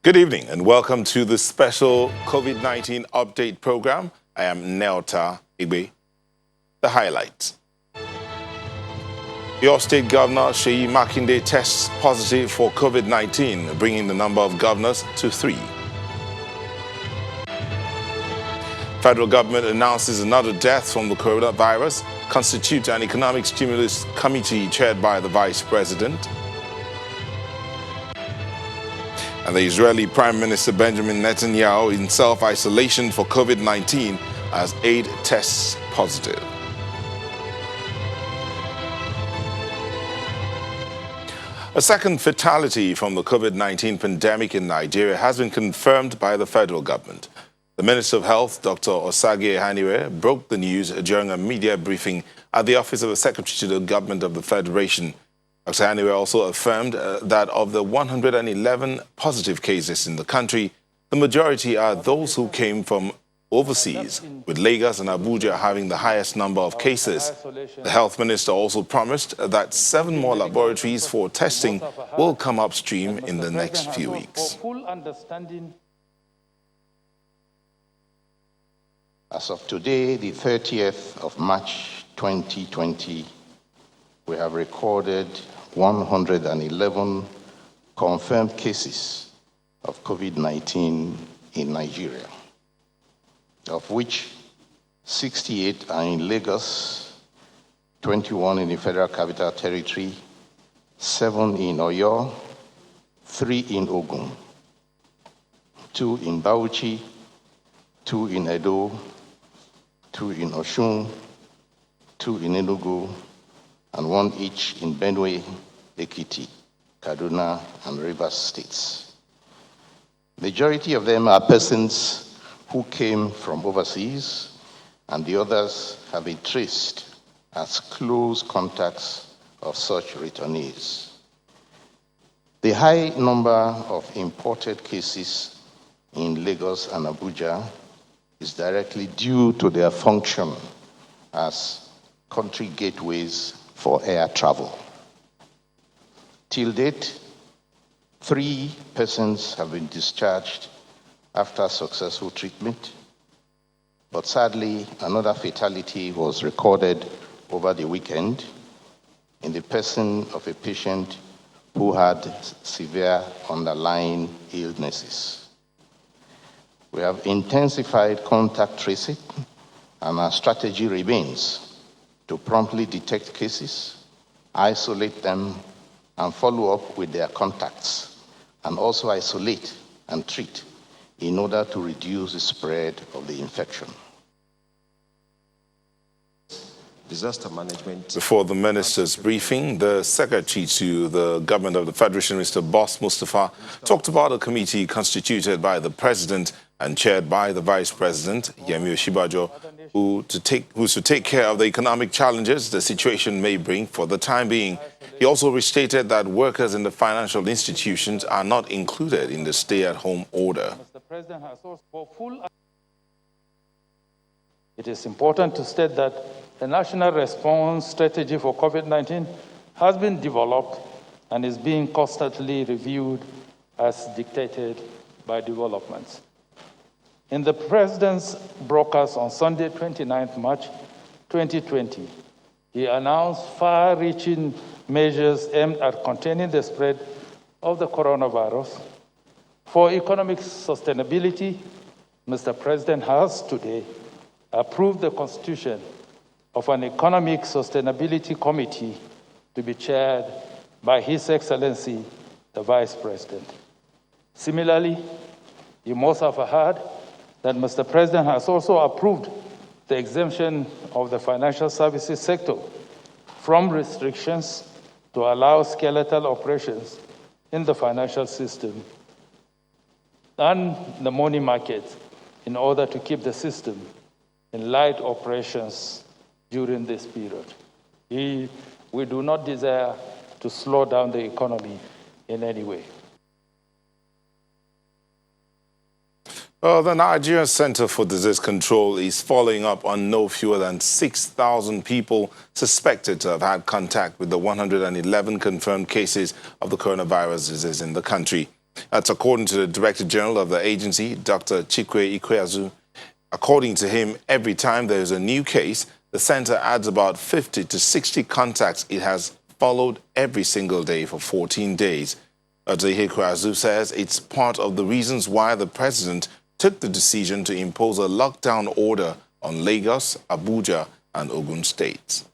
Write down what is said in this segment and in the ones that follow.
Good evening and welcome to the special COVID-19 update program. I am Neota Igbe. The highlights. Your state governor, Seyi Makinde, tests positive for COVID-19, bringing the number of governors to 3. Federal government announces another death from the coronavirus, constitutes an economic stimulus committee chaired by the vice president. And the Israeli Prime Minister Benjamin Netanyahu in self-isolation for COVID-19 as aide tests positive. A second fatality from the COVID-19 pandemic in Nigeria has been confirmed by the federal government. The Minister of Health, Dr. Osage Ehaniwe, broke the news during a media briefing at the office of the Secretary to the Government of the Federation. Dr. Ehaniwe also affirmed that of the 111 positive cases in the country, the majority are those who came from overseas, with Lagos and Abuja having the highest number of cases. The health minister also promised that 7 more laboratories for testing will come upstream in the next few weeks. As of today, the 30th of March 2020, we have recorded 111 confirmed cases of COVID-19 in Nigeria, of which 68 are in Lagos, 21 in the Federal Capital Territory, 7 in Oyo, 3 in Ogun, 2 in Bauchi, 2 in Edo, 2 in Osun, 2 in Enugu, and 1 each in Benue, Ekiti, Kaduna, and Rivers states. Majority of them are persons who came from overseas, and the others have been traced as close contacts of such returnees. The high number of imported cases in Lagos and Abuja is directly due to their function as country gateways for air travel. Till date, 3 persons have been discharged after successful treatment, but sadly, another fatality was recorded over the weekend in the person of a patient who had severe underlying illnesses. We have intensified contact tracing, and our strategy remains to promptly detect cases, isolate them, and follow up with their contacts, and also isolate and treat in order to reduce the spread of the infection. Disaster management. Before the minister's briefing, the Secretary to the Government of the Federation, Mr. Boss Mustapha, talked about a committee constituted by the President and chaired by the Vice President, Yemi Osinbajo, who's to take care of the economic challenges the situation may bring for the time being. He also restated that workers in the financial institutions are not included in the stay-at-home order. It is important to state that the national response strategy for COVID-19 has been developed and is being constantly reviewed as dictated by developments. In the President's broadcast on Sunday, 29th March 2020, he announced far-reaching measures aimed at containing the spread of the coronavirus. For economic sustainability, Mr. President has today approved the constitution of an Economic Sustainability Committee to be chaired by His Excellency, the Vice President. Similarly, you must have heard that Mr. President has also approved the exemption of the financial services sector from restrictions to allow skeletal operations in the financial system and the money market in order to keep the system in light operations during this period. We do not desire to slow down the economy in any way. The Nigerian Center for Disease Control is following up on no fewer than 6,000 people suspected to have had contact with the 111 confirmed cases of the coronavirus disease in the country. That's according to the Director General of the agency, Dr. Chikwe Ikweazu. According to him, every time there is a new case, the center adds about 50 to 60 contacts it has followed every single day for 14 days. Dr. Ikweazu says it's part of the reasons why the president took the decision to impose a lockdown order on Lagos, Abuja, and Ogun states.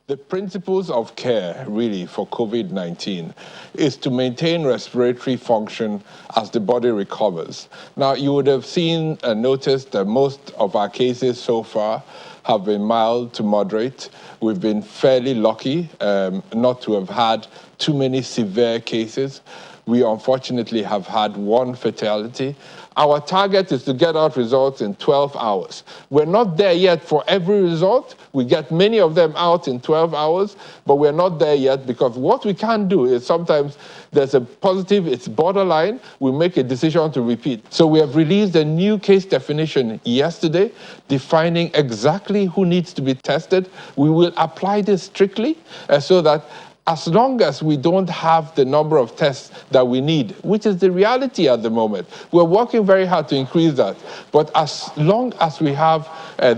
The principles of care, really, for COVID-19 is to maintain respiratory function as the body recovers. Now, you would have seen and noticed that most of our cases so far have been mild to moderate. We've been fairly lucky not to have had too many severe cases. We unfortunately have had one fatality. Our target is to get out results in 12 hours. We're not there yet for every result. We get many of them out in 12 hours, but we're not there yet because what we can do is sometimes there's a positive, it's borderline, we make a decision to repeat. So we have released a new case definition yesterday, defining exactly who needs to be tested. We will apply this strictly so that as long as we don't have the number of tests that we need, which is the reality at the moment, we're working very hard to increase that. But as long as we have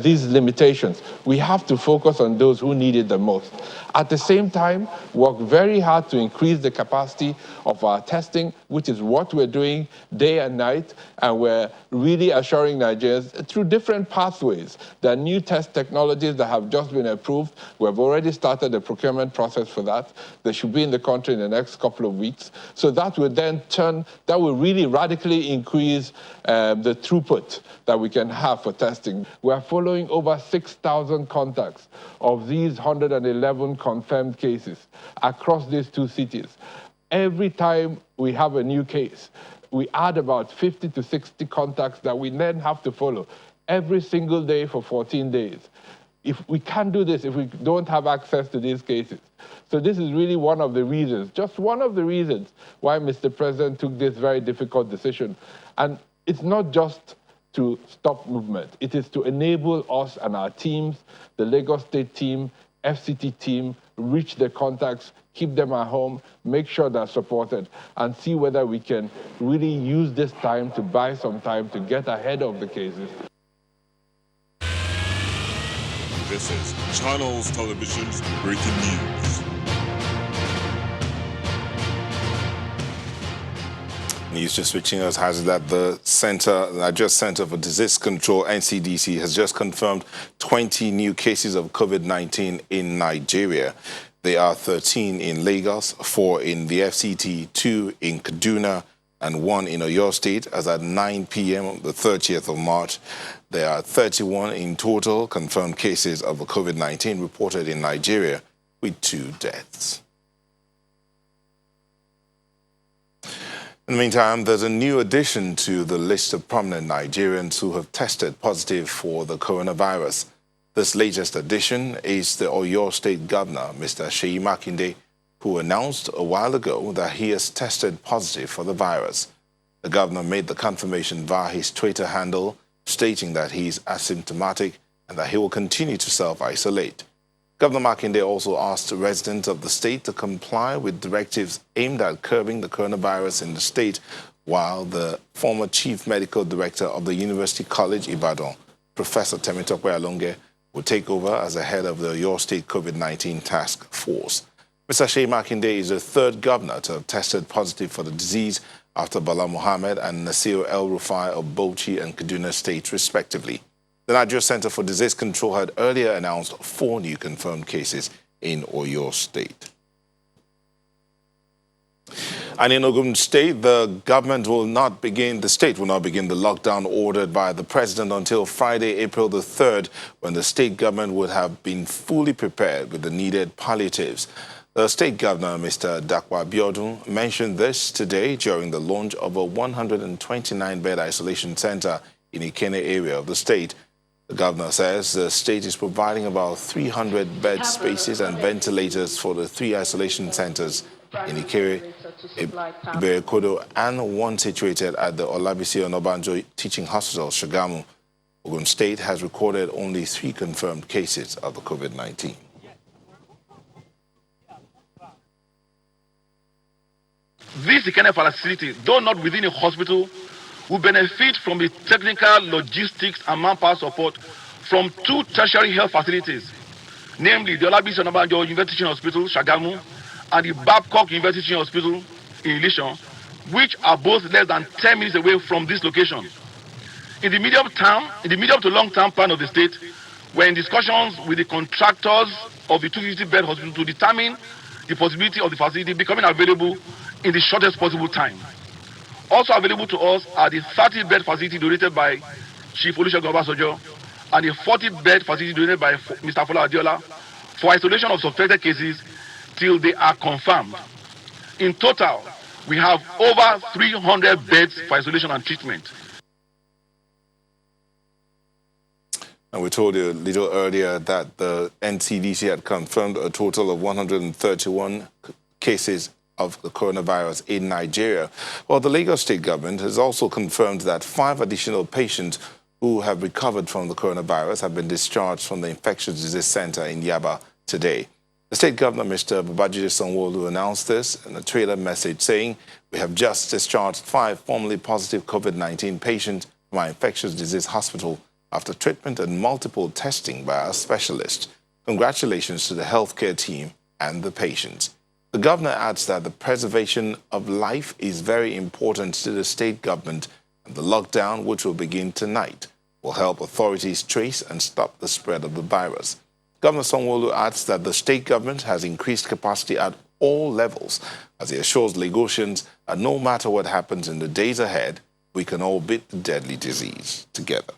these limitations, we have to focus on those who need it the most. At the same time, work very hard to increase the capacity of our testing, which is what we're doing day and night, and we're really assuring Nigerians through different pathways. There are new test technologies that have just been approved. We've already started the procurement process for that. They should be in the country in the next couple of weeks. So that will then that will really radically increase the throughput that we can have for testing. We're following over 6,000 contacts of these 111 confirmed cases across these two cities. Every time we have a new case, we add about 50 to 60 contacts that we then have to follow every single day for 14 days. If we can't do this, if we don't have access to these cases. So this is really one of the reasons, just one of the reasons why Mr. President took this very difficult decision. And it's not just to stop movement. It is to enable us and our teams, the Lagos State team, FCT team, reach their contacts, keep them at home, make sure they're supported, and see whether we can really use this time to buy some time to get ahead of the cases. This is Channels Television's breaking news. News just reaching us has it that the Nigerian Center for Disease Control, NCDC, has just confirmed 20 new cases of COVID-19 in Nigeria. There are 13 in Lagos, 4 in the FCT, 2 in Kaduna, and 1 in Oyo State. As at 9 p.m. on the 30th of March, there are 31 in total confirmed cases of COVID-19 reported in Nigeria, with 2 deaths. In the meantime, there's a new addition to the list of prominent Nigerians who have tested positive for the coronavirus. This latest addition is the Oyo State Governor, Mr. Seyi Makinde, who announced a while ago that he has tested positive for the virus. The governor made the confirmation via his Twitter handle, stating that he is asymptomatic and that he will continue to self-isolate. Governor Makinde also asked residents of the state to comply with directives aimed at curbing the coronavirus in the state, while the former Chief Medical Director of the University College Ibadan, Professor Temitope Alonge, will take over as the head of the Oyo State COVID-19 Task Force. Mr. Seyi Makinde is the third governor to have tested positive for the disease after Bala Mohammed and Nasir El-Rufai of Bauchi and Kaduna states, respectively. The Nigerian Center for Disease Control had earlier announced 4 new confirmed cases in Oyo State. And in Ogun State, the state will not begin the lockdown ordered by the president until Friday, April the 3rd, when the state government would have been fully prepared with the needed palliatives. The state governor, Mr. Dakwa Abiodun, mentioned this today during the launch of a 129-bed isolation center in Ikene area of the state. The governor says the state is providing about 300 bed spaces and ventilators for the 3 isolation centers in Ikere, Iberekodo, and one situated at the Olabisi Onabanjo Teaching Hospital, Shagamu. Ogun State has recorded only 3 confirmed cases of the COVID-19. This kind of facility, though not within a hospital, will benefit from the technical, logistics, and manpower support from 2 tertiary health facilities, namely the Olabisi Onabanjo University Hospital, Shagamu, and the Babcock University Hospital in Ilishan, which are both less than 10 minutes away from this location. In the medium to long-term plan of the state, we're in discussions with the contractors of the 250-bed hospital to determine the possibility of the facility becoming available in the shortest possible time. Also available to us are the 30-bed facility donated by Chief Olusegun Obasanjo and the 40-bed facility donated by Mr. Fola Adiola for isolation of suspected cases till they are confirmed. In total, we have over 300 beds for isolation and treatment. And we told you a little earlier that the NCDC had confirmed a total of 131 cases of the coronavirus in Nigeria. Well, the Lagos State government has also confirmed that 5 additional patients who have recovered from the coronavirus have been discharged from the Infectious Disease Center in Yaba today. The state governor, Mr. Babajide Sanwo-Olu, announced this in a Twitter message saying, "We have just discharged 5 formerly positive COVID-19 patients from our infectious disease hospital after treatment and multiple testing by our specialists. Congratulations to the healthcare team and the patients." The governor adds that the preservation of life is very important to the state government, and the lockdown, which will begin tonight, will help authorities trace and stop the spread of the virus. Governor Sanwo-Olu adds that the state government has increased capacity at all levels as he assures Lagosians that no matter what happens in the days ahead, we can all beat the deadly disease together.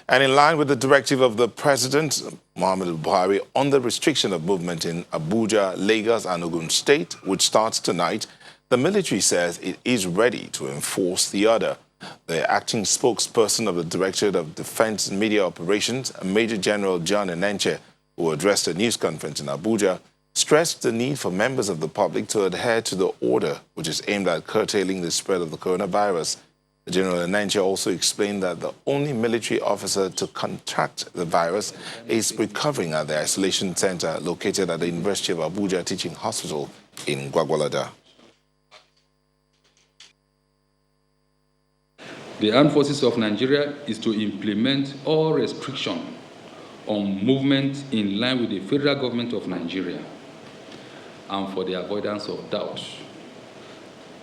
And in line with the directive of the President, Muhammadu Buhari, on the restriction of movement in Abuja, Lagos and Ogun State, which starts tonight, the military says it is ready to enforce the order. The acting spokesperson of the Directorate of Defense and Media Operations, Major General John Enenche, who addressed a news conference in Abuja, stressed the need for members of the public to adhere to the order, which is aimed at curtailing the spread of the coronavirus. General Enenche also explained that the only military officer to contract the virus is recovering at the isolation center located at the University of Abuja Teaching Hospital in Gwagwalada. The Armed Forces of Nigeria is to implement all restrictions on movement in line with the federal government of Nigeria. And for the avoidance of doubt,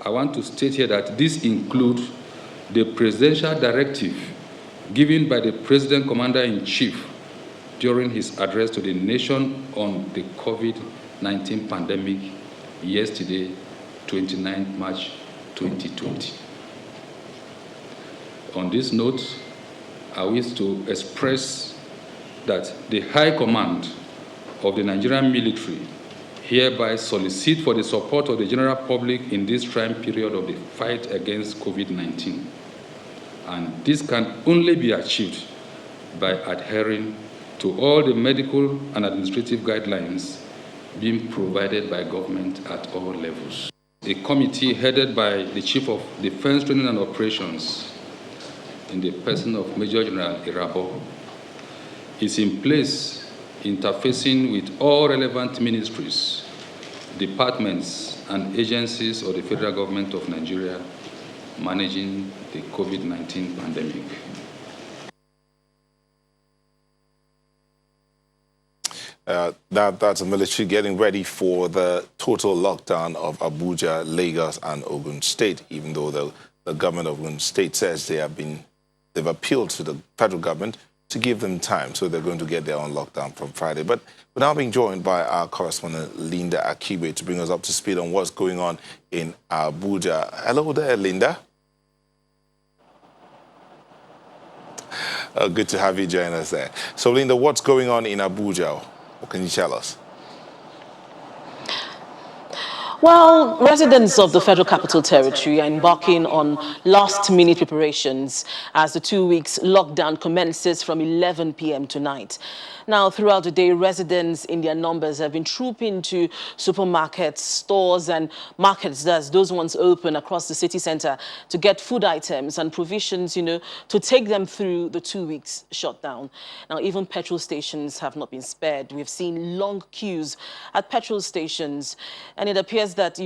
I want to state here that this includes the presidential directive given by the President Commander-in-Chief during his address to the nation on the COVID-19 pandemic yesterday, 29 March 2020. On this note, I wish to express that the High Command of the Nigerian military hereby solicit for the support of the general public in this trying period of the fight against COVID-19. And this can only be achieved by adhering to all the medical and administrative guidelines being provided by government at all levels. A committee headed by the Chief of Defense Training and Operations in the person of Major General Irabo is in place, interfacing with all relevant ministries, departments, and agencies of the federal government of Nigeria managing the COVID-19 pandemic. That's the military getting ready for the total lockdown of Abuja, Lagos, and Ogun State, even though the government of Ogun State says they've appealed to the federal government to give them time, so they're going to get their own lockdown from Friday. But we're now being joined by our correspondent, Linda Akibe, to bring us up to speed on what's going on in Abuja. Hello there, Linda. Good to have you join us there. So, Linda, what's going on in Abuja? What can you tell us? Well, residents of the Federal Capital Territory are embarking on last-minute preparations as the 2 weeks lockdown commences from 11 p.m. tonight. Now, throughout the day, residents in their numbers have been trooping to supermarkets, stores and markets, those ones open across the city center, to get food items and provisions, to take them through the 2 weeks shutdown. Now, even petrol stations have not been spared. We've seen long queues at petrol stations, and it appears that,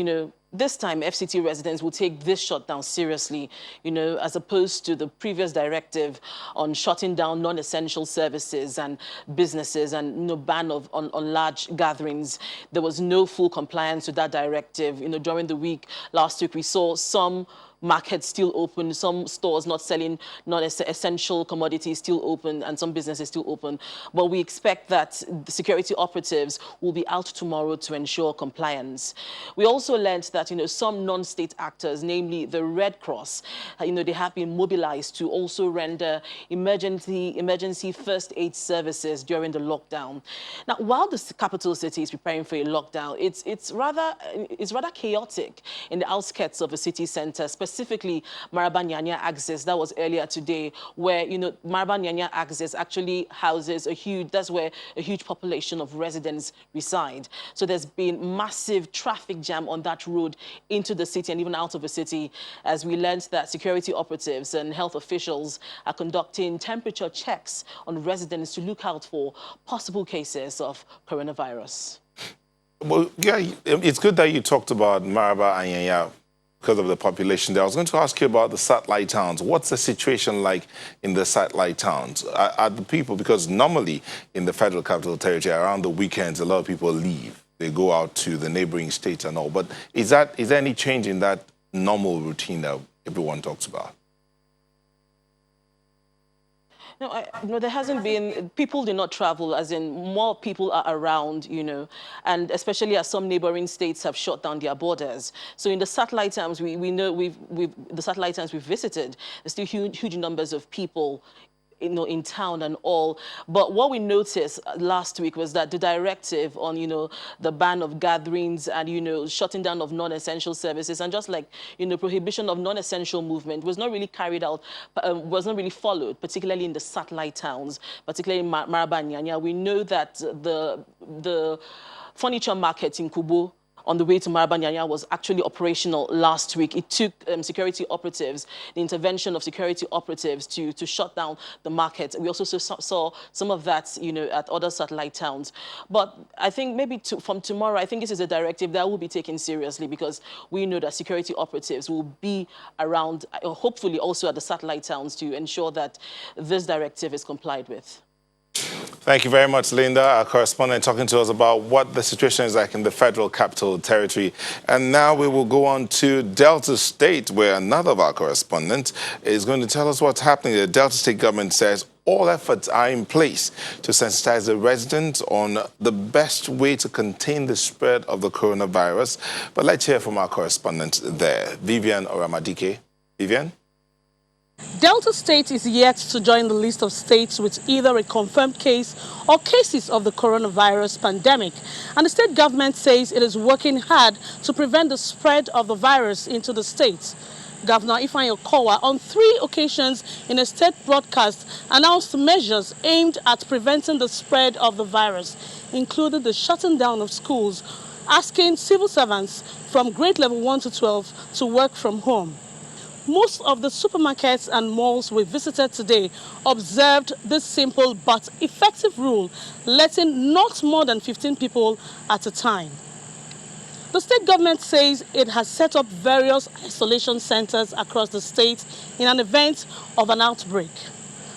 this time FCT residents will take this shutdown seriously, as opposed to the previous directive on shutting down non-essential services and businesses and ban on large gatherings. There was no full compliance with that directive. During the week, last week, we saw some markets still open, some stores not selling non-essential commodities still open, and some businesses still open. But we expect that the security operatives will be out tomorrow to ensure compliance. We also learned that, some non-state actors, namely the Red Cross, they have been mobilized to also render emergency first aid services during the lockdown. Now, while the capital city is preparing for a lockdown, it's rather chaotic in the outskirts of the city center, specifically Maraba Nyanya Axis. That was earlier today, where Maraba Nyanya Axis actually houses that's where a huge population of residents reside. So there's been massive traffic jam on that road into the city and even out of the city, as we learned that security operatives and health officials are conducting temperature checks on residents to look out for possible cases of coronavirus. Well, yeah, it's good that you talked about Maraba and Nyanya because of the population there. I was going to ask you about the satellite towns. What's the situation like in the satellite towns? Are the people, because normally in the Federal Capital Territory, around the weekends, a lot of people leave. They go out to the neighboring states and all. But is there any change in that normal routine that everyone talks about? No, there hasn't been. People do not travel, as in more people are around, and especially as some neighboring states have shut down their borders. So in the satellite towns, we know the satellite towns we've visited, there's still huge numbers of people in town and all. But what we noticed last week was that the directive on, the ban of gatherings and, shutting down of non-essential services and just like, prohibition of non-essential movement was not really carried out, was not really followed, particularly in the satellite towns, particularly in Maraba and Nyanya. We know that the furniture market in Kubo on the way to Maraba Nyanya was actually operational last week. It took security operatives, the intervention of security operatives to shut down the market. We also saw some of that, at other satellite towns. But I think maybe from tomorrow, I think this is a directive that will be taken seriously, because we know that security operatives will be around, hopefully also at the satellite towns, to ensure that this directive is complied with. Thank you very much, Linda, our correspondent, talking to us about what the situation is like in the Federal Capital Territory. And now we will go on to Delta State, where another of our correspondents is going to tell us what's happening. The Delta State government says all efforts are in place to sensitize the residents on the best way to contain the spread of the coronavirus. But let's hear from our correspondent there, Vivian Oramadike. Vivian? Delta State is yet to join the list of states with either a confirmed case or cases of the coronavirus pandemic. And the state government says it is working hard to prevent the spread of the virus into the state. Governor Ifeanyi Okowa, on 3 occasions in a state broadcast, announced measures aimed at preventing the spread of the virus, including the shutting down of schools, asking civil servants from grade level 1 to 12 to work from home. Most of the supermarkets and malls we visited today observed this simple but effective rule, letting not more than 15 people at a time. The state government says it has set up various isolation centers across the state in an event of an outbreak.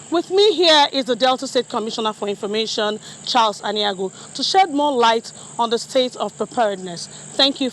With me here is the Delta State Commissioner for Information, Charles Aniago, to shed more light on the state of preparedness. Thank you,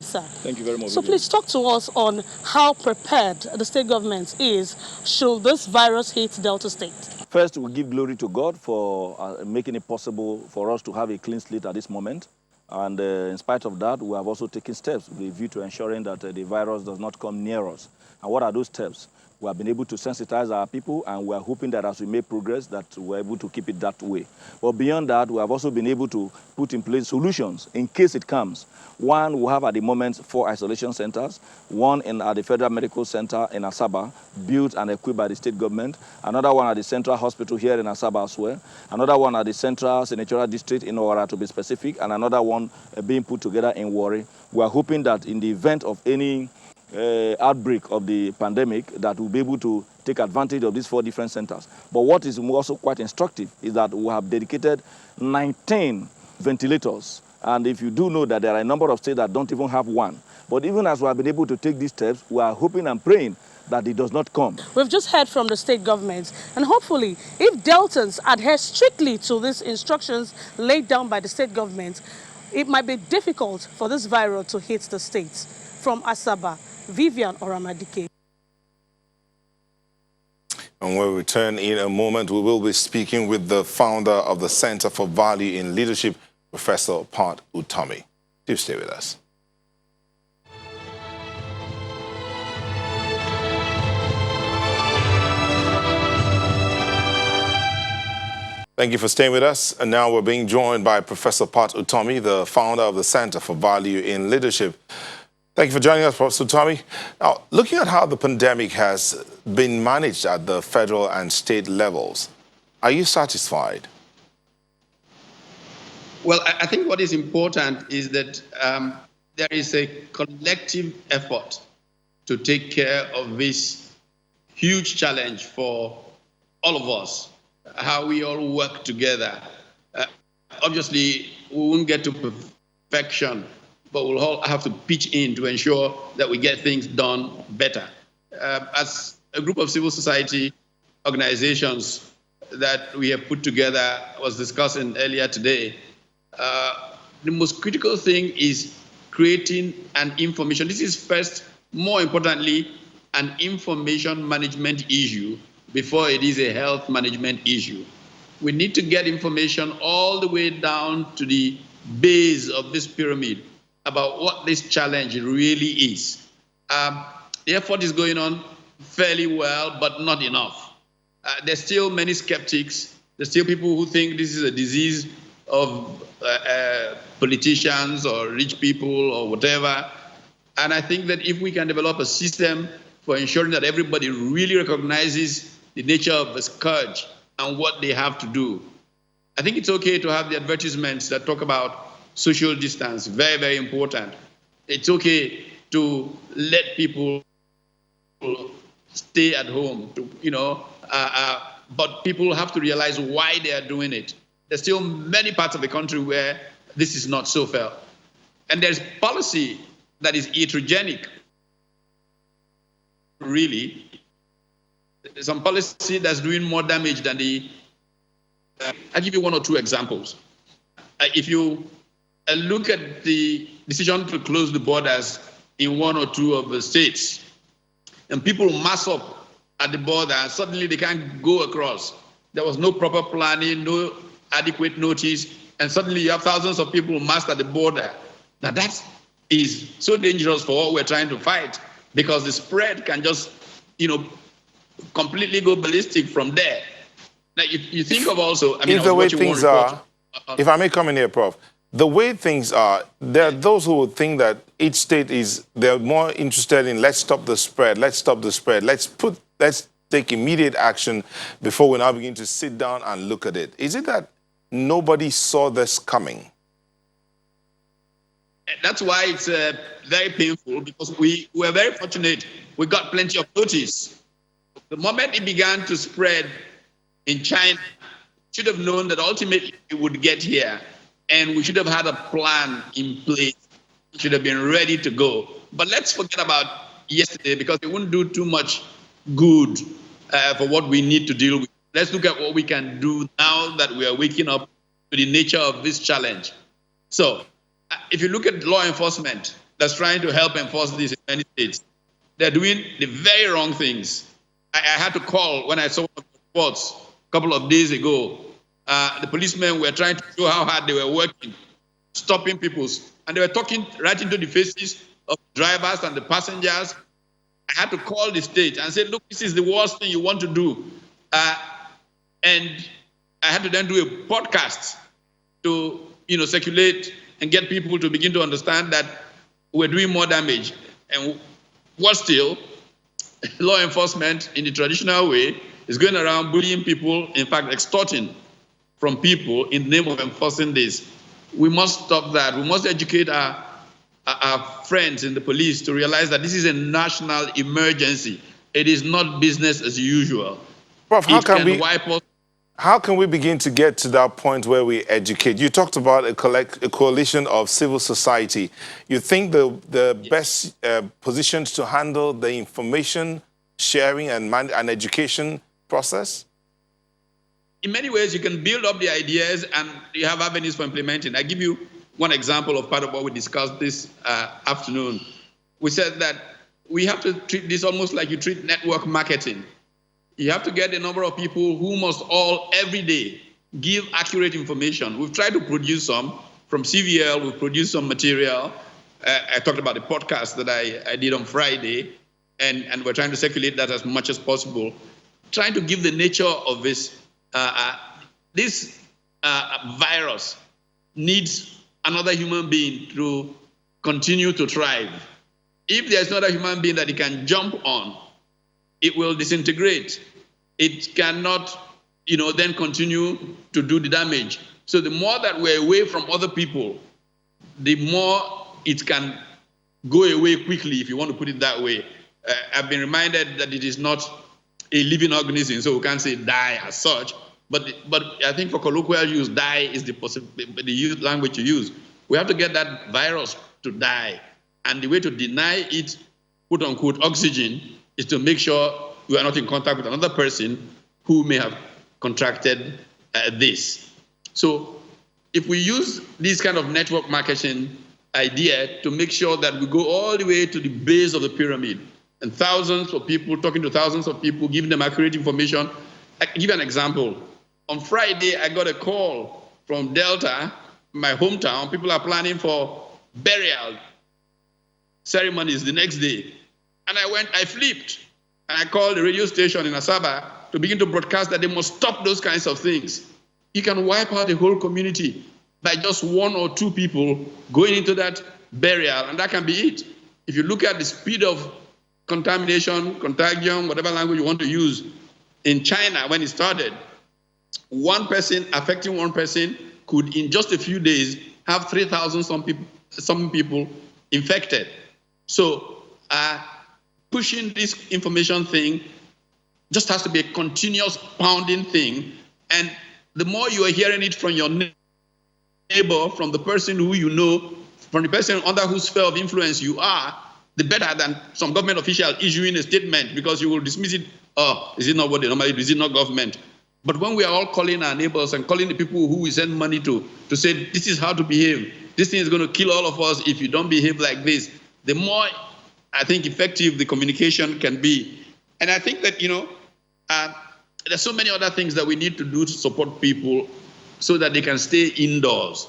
sir. Thank you very much. So please talk to us on how prepared the state government is should this virus hit Delta State. First, we give glory to God for making it possible for us to have a clean slate at this moment. And in spite of that, we have also taken steps with a view to ensuring that the virus does not come near us. And what are those steps? We have been able to sensitize our people, and we are hoping that as we make progress, that we're able to keep it that way. But beyond that, we have also been able to put in place solutions in case it comes. One, we have at the moment 4 isolation centers, one at the Federal Medical Center in Asaba, built and equipped by the state government, another one at the Central Hospital here in Asaba as well, another one at the Central Senatorial District in Owara, to be specific, and another one being put together in Warri. We are hoping that in the event of any outbreak of the pandemic, that we'll be able to take advantage of these 4 different centers. But what is also quite instructive is that we have dedicated 19 ventilators. And if you do know that there are a number of states that don't even have one. But even as we have been able to take these steps, we are hoping and praying that it does not come. We've just heard from the state governments, and hopefully, if Deltans adhere strictly to these instructions laid down by the state government, it might be difficult for this virus to hit the states. From Asaba, Vivian Oramadike. And when we return in a moment, we will be speaking with the founder of the Center for Value in Leadership, Professor Pat Utomi. Do stay with us. Thank you for staying with us. And now we're being joined by Professor Pat Utomi, the founder of the Center for Value in Leadership. Thank you for joining us, Professor Utomi. Now, looking at how the pandemic has been managed at the federal and state levels, are you satisfied? Well, I think what is important is that there is a collective effort to take care of this huge challenge for all of us, how we all work together. Obviously, we won't get to perfection, but we'll all have to pitch in to ensure that we get things done better. As a group of civil society organizations that we have put together, was discussing earlier today, the most critical thing is creating an information. This is first, more importantly, an information management issue before it is a health management issue. We need to get information all the way down to the base of this pyramid about what this challenge really is. The effort is going on fairly well, but not enough. There's still many skeptics. There's still people who think this is a disease of politicians or rich people or whatever. And I think that if we can develop a system for ensuring that everybody really recognizes the nature of the scourge and what they have to do, I think it's okay to have the advertisements that talk about social distance, very, very important. It's okay to let people stay at home, but people have to realize why they are doing it. There's still many parts of the country where this is not so felt. And there's policy that is heterogenic, really. There's some policy that's doing more damage than the... I'll give you 1 or 2 examples. If you look at the decision to close the borders in 1 or 2 of the states, and people mass up at the border, and suddenly they can't go across. There was no proper planning, no adequate notice, and suddenly you have thousands of people massed at the border. Now that is so dangerous for what we're trying to fight, because the spread can just, completely go ballistic from there. Now, if you think of also, if the way things are, if I may come in here, Prof, the way things are, there are those who would think that each state they're more interested in let's stop the spread, let's take immediate action before we now begin to sit down and look at it. Is it that nobody saw this coming? That's why it's very painful, because we were very fortunate. We got plenty of notice. The moment it began to spread in China, should have known that ultimately it would get here, and we should have had a plan in place. We should have been ready to go. But let's forget about yesterday, because it wouldn't do too much good for what we need to deal with. Let's look at what we can do now that we are waking up to the nature of this challenge. So if you look at law enforcement that's trying to help enforce this in many states, they're doing the very wrong things. I had to call when I saw the reports a couple of days ago. The policemen were trying to show how hard they were working, stopping people. And they were talking right into the faces of drivers and the passengers. I had to call the state and say, look, this is the worst thing you want to do. And I had to then do a podcast to, circulate and get people to begin to understand that we're doing more damage. And worse still, law enforcement in the traditional way is going around bullying people, in fact, extorting from people in the name of enforcing this. We must stop that. We must educate our friends in the police to realize that this is a national emergency. It is not business as usual. Prof, how can we begin to get to that point where we educate? You talked about a coalition of civil society. You think the best positioned to handle the information sharing and education process? In many ways, you can build up the ideas and you have avenues for implementing. I give you one example of part of what we discussed this afternoon. We said that we have to treat this almost like you treat network marketing. You have to get a number of people who must all, every day, give accurate information. We've tried to produce some. From CVL, we've produced some material. I talked about the podcast that I did on Friday, and we're trying to circulate that as much as possible. Trying to give the nature of this. This virus needs another human being to continue to thrive. If there's not a human being that it can jump on, it will disintegrate. It cannot, then continue to do the damage. So the more that we're away from other people, the more it can go away quickly, if you want to put it that way. I've been reminded that it is not a living organism, so we can't say die as such. But I think for colloquial use, die is the language to use. We have to get that virus to die. And the way to deny it, quote unquote, oxygen, is to make sure we are not in contact with another person who may have contracted this. So if we use this kind of network marketing idea to make sure that we go all the way to the base of the pyramid, and thousands of people, talking to thousands of people, giving them accurate information. I can give you an example. On Friday, I got a call from Delta, my hometown. People are planning for burial ceremonies the next day. And I flipped, and I called the radio station in Asaba to begin to broadcast that they must stop those kinds of things. You can wipe out the whole community by just one or two people going into that burial, and that can be it. If you look at the speed of contamination, contagion, whatever language you want to use, in China when it started, one person affecting one person could, in just a few days, have 3,000 some people infected. So pushing this information thing just has to be a continuous pounding thing. And the more you are hearing it from your neighbor, from the person who you know, from the person under whose sphere of influence you are, the better than some government official issuing a statement, because you will dismiss it. Oh, is it not what they normally do? Is it not government? But when we are all calling our neighbors and calling the people who we send money to say, this is how to behave, this thing is going to kill all of us if you don't behave like this, the more, I think, effective the communication can be. And I think that, there's so many other things that we need to do to support people so that they can stay indoors.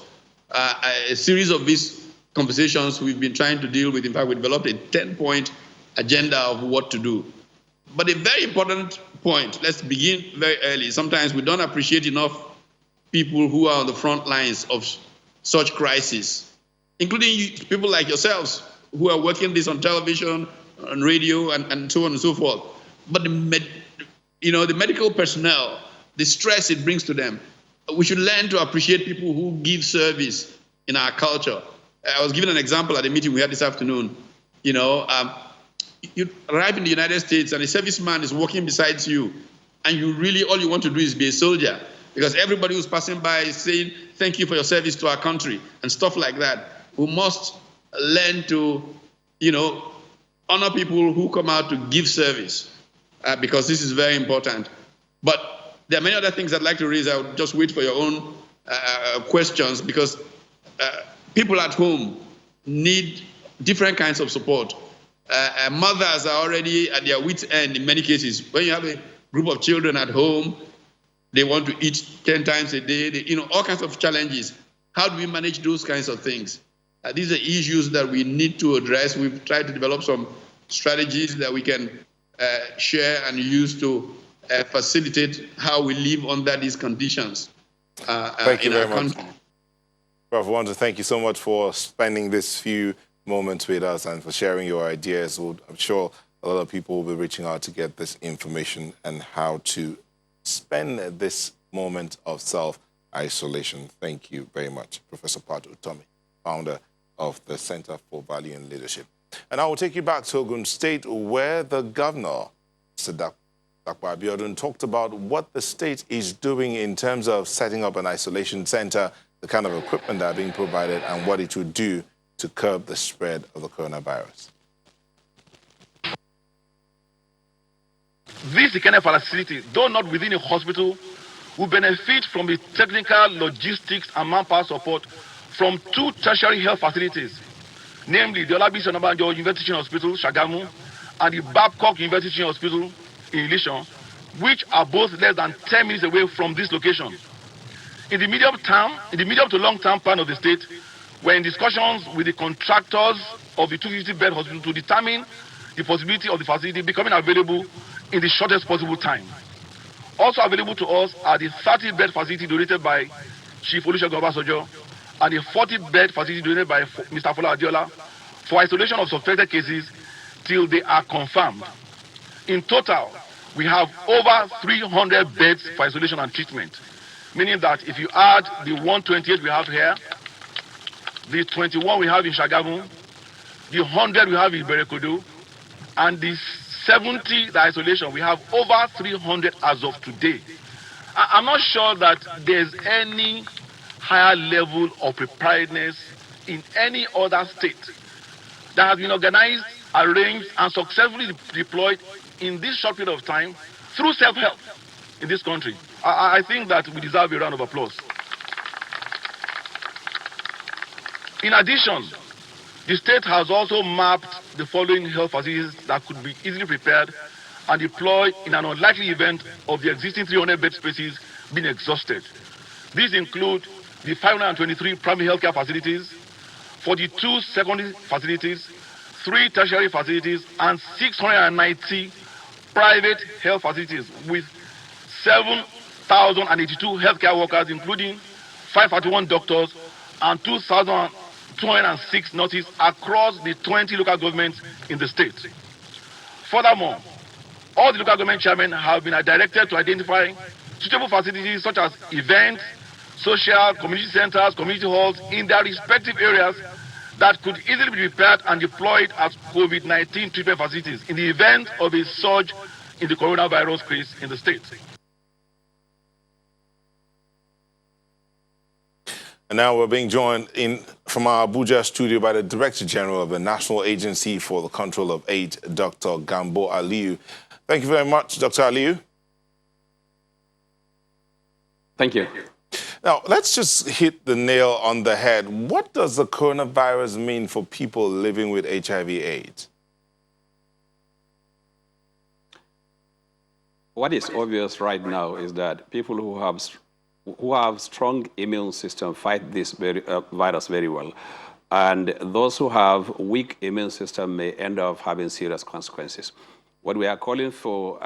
A series of these conversations we've been trying to deal with. In fact, we developed a 10-point agenda of what to do. But a very important point, let's begin very early. Sometimes we don't appreciate enough people who are on the front lines of such crises, including people like yourselves who are working this on television, on radio, and so on and so forth. But the medical personnel, the stress it brings to them, we should learn to appreciate people who give service in our culture. I was given an example at a meeting we had this afternoon. You arrive in the United States and a serviceman is walking beside you, and you really, all you want to do is be a soldier, because everybody who's passing by is saying, thank you for your service to our country, and stuff like that. We must learn to, honor people who come out to give service, because this is very important. But there are many other things I'd like to raise. I'll just wait for your own questions, because people at home need different kinds of support. Mothers are already at their wits' end in many cases. When you have a group of children at home, they want to eat 10 times a day, all kinds of challenges. How do we manage those kinds of things? These are issues that we need to address. We've tried to develop some strategies that we can share and use to facilitate how we live under these conditions in our country. Prof, I want to thank you so much for spending this few moments with us and for sharing your ideas. I'm sure a lot of people will be reaching out to get this information and how to spend this moment of self-isolation. Thank you very much, Professor Pat Utomi, founder of the Center for Value and Leadership. And I will take you back to Ogun State, where the governor, Dr. Abiodun, talked about what the state is doing in terms of setting up an isolation center, the kind of equipment that are being provided, and what it would do to curb the spread of the coronavirus. This kind of facility, though not within a hospital, will benefit from the technical, logistics, and manpower support from two tertiary health facilities, namely the Olabisi Onabanjo University Hospital, Shagamu, and the Babcock University Hospital in Ilishan, which are both less than 10 minutes away from this location. In the medium to long-term plan of the state, we're in discussions with the contractors of the 250-bed hospital to determine the possibility of the facility becoming available in the shortest possible time. Also available to us are the 30-bed facility donated by Chief Olusegun Obasanjo and the 40-bed facility donated by Mr. Fola Adiola for isolation of suspected cases till they are confirmed. In total, we have over 300 beds for isolation and treatment, meaning that if you add the 128 we have here, the 21 we have in Shagamu, the 100 we have in Berekodo, and the 70 the isolation, we have over 300 as of today. I'm not sure that there's any higher level of preparedness in any other state that has been organized, arranged, and successfully deployed in this short period of time through self-help in this country. I think that we deserve a round of applause. In addition, the state has also mapped the following health facilities that could be easily prepared and deployed in an unlikely event of the existing 300 bed spaces being exhausted. These include the 523 primary healthcare facilities, 42 secondary facilities, 3 tertiary facilities, and 690 private health facilities with 7,082 healthcare workers, including 541 doctors and 2,206 nurses across the 20 local governments in the state. Furthermore, all the local government chairmen have been directed to identify suitable facilities such as events, social, community centers, community halls in their respective areas that could easily be prepared and deployed as COVID-19 treatment facilities in the event of a surge in the coronavirus case in the state. And now we're being joined from our Abuja studio by the Director General of the National Agency for the Control of AIDS, Dr. Gambo Aliyu. Thank you very much, Dr. Aliyu. Thank you. Now, let's just hit the nail on the head. What does the coronavirus mean for people living with HIV/AIDS? What is obvious right now is that people who have strong immune system fight this virus very well. And those who have weak immune system may end up having serious consequences. What we are calling for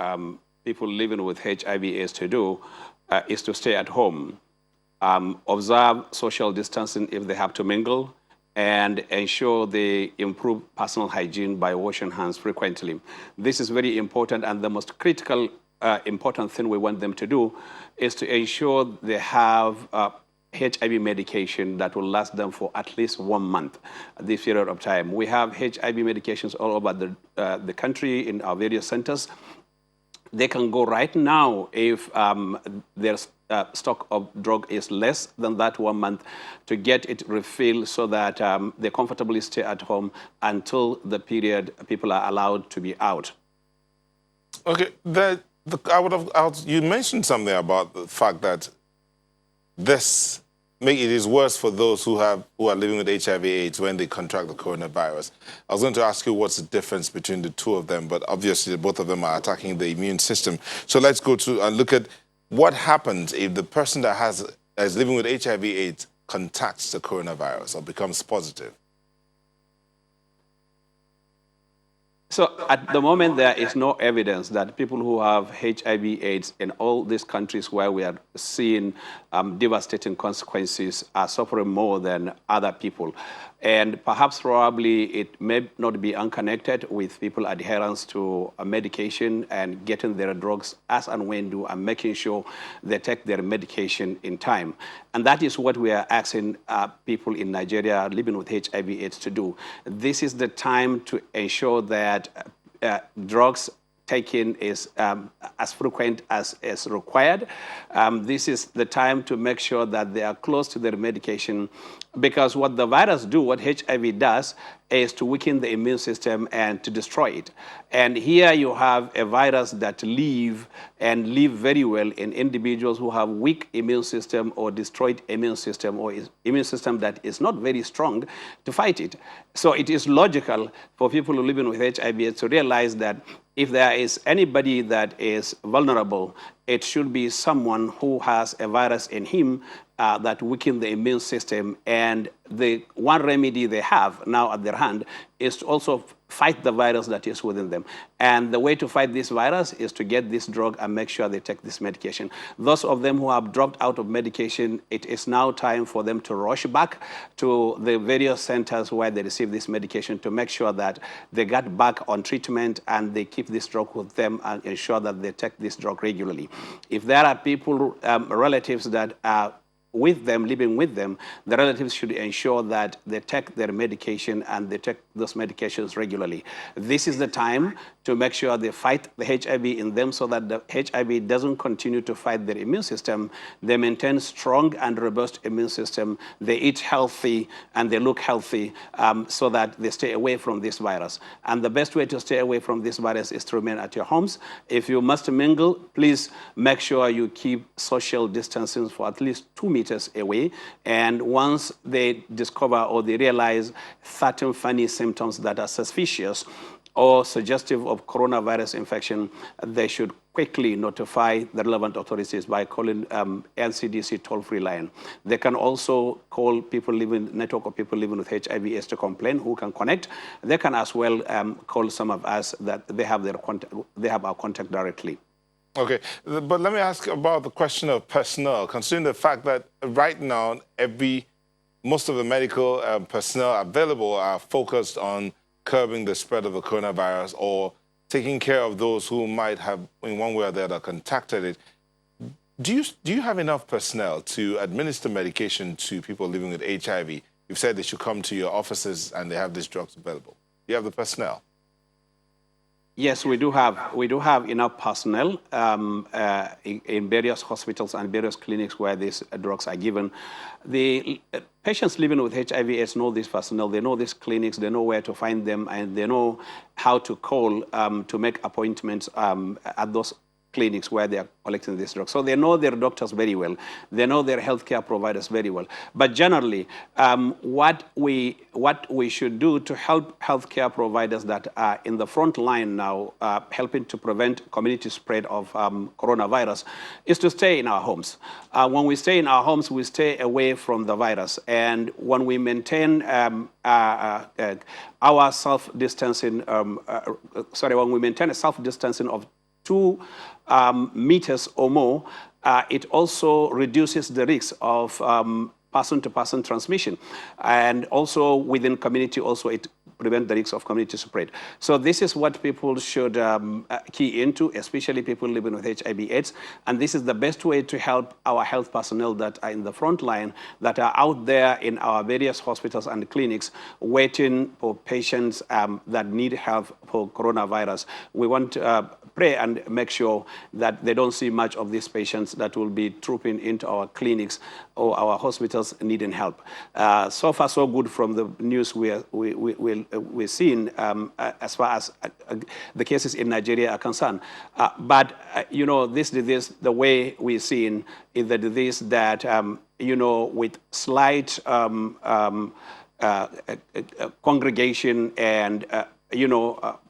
people living with HIV/AIDS to do is to stay at home, observe social distancing if they have to mingle, and ensure they improve personal hygiene by washing hands frequently. This is very important, and the most critical important thing we want them to do is to ensure they have HIV medication that will last them for at least 1 month at this period of time. We have HIV medications all over the country in our various centers. They can go right now if their stock of drug is less than that 1 month to get it refilled so that they comfortably stay at home until the period people are allowed to be out. Okay, you mentioned something about the fact that it is worse for those who are living with HIV/AIDS when they contract the coronavirus. I was going to ask you what's the difference between the two of them, but obviously both of them are attacking the immune system. So let's go to and look at what happens if the person that is living with HIV/AIDS contacts the coronavirus or becomes positive. So at the moment, there is no evidence that people who have HIV/AIDS in all these countries where we are seeing devastating consequences are suffering more than other people. And perhaps probably it may not be unconnected with people adherence to medication and getting their drugs as and when due and making sure they take their medication in time. And that is what we are asking people in Nigeria living with HIV/AIDS to do. This is the time to ensure that drugs taking is as frequent as is required. This is the time to make sure that they are close to their medication, because what the virus do, what HIV does, is to weaken the immune system and to destroy it. And here you have a virus that live very well in individuals who have weak immune system or destroyed immune system or immune system that is not very strong to fight it. So it is logical for people who living with HIV to realize that if there is anybody that is vulnerable, it should be someone who has a virus in him that weaken the immune system. And the one remedy they have now at their hand is to also fight the virus that is within them. And the way to fight this virus is to get this drug and make sure they take this medication. Those of them who have dropped out of medication, it is now time for them to rush back to the various centers where they receive this medication to make sure that they get back on treatment and they keep this drug with them and ensure that they take this drug regularly. If there are people, relatives that are with them, living with them, the relatives should ensure that they take their medication and they take those medications regularly. This is the time to make sure they fight the HIV in them so that the HIV doesn't continue to fight their immune system. They maintain strong and robust immune system. They eat healthy and they look healthy so that they stay away from this virus. And the best way to stay away from this virus is to remain at your homes. If you must mingle, please make sure you keep social distancing for at least 2 meters away. And once they discover or they realize certain funny symptoms that are suspicious or suggestive of coronavirus infection, they should quickly notify the relevant authorities by calling NCDC toll-free line. They can also call people network of people living with HIV/AIDS to complain, who can connect. They can as well call some of us that they have our contact directly. Okay, but let me ask about the question of personnel, considering the fact that right now most of the medical personnel available are focused on curbing the spread of the coronavirus or taking care of those who might have, in one way or the other, contacted it. Do you have enough personnel to administer medication to people living with HIV? You've said they should come to your offices and they have these drugs available. Do you have the personnel? Yes, we do have enough personnel in various hospitals and various clinics where these drugs are given. The patients living with HIV/AIDS know these personnel. They know these clinics. They know where to find them, and they know how to call to make appointments at those clinics where they are collecting this drug. So they know their doctors very well. They know their healthcare providers very well. But generally, what we should do to help healthcare providers that are in the front line now, helping to prevent community spread of coronavirus, is to stay in our homes. When we stay in our homes, we stay away from the virus. And when we maintain our self-distancing, when we maintain a self-distancing of 2 meters or more, it also reduces the risk of person-to-person transmission. And also within community, also it prevents the risk of community spread. So this is what people should key into, especially people living with HIV/AIDS. And this is the best way to help our health personnel that are in the front line, that are out there in our various hospitals and clinics, waiting for patients that need help for coronavirus. We want to pray and make sure that they don't see much of these patients that will be trooping into our clinics or our hospitals needing help. So far, so good from the news we're seeing as far as the cases in Nigeria are concerned. But this disease, the way we're seeing, is the disease that, with slight congregation and,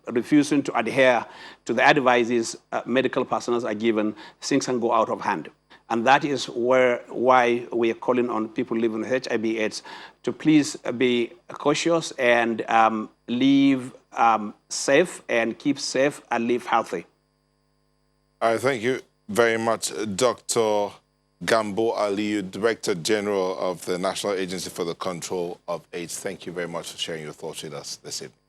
refusing to adhere to the advices medical personnel are given, things can go out of hand. And that is why we are calling on people living with HIV/AIDS to please be cautious and live safe and keep safe and live healthy. I thank you very much, Dr. Gambo Aliyu, Director General of the National Agency for the Control of AIDS. Thank you very much for sharing your thoughts with us this evening.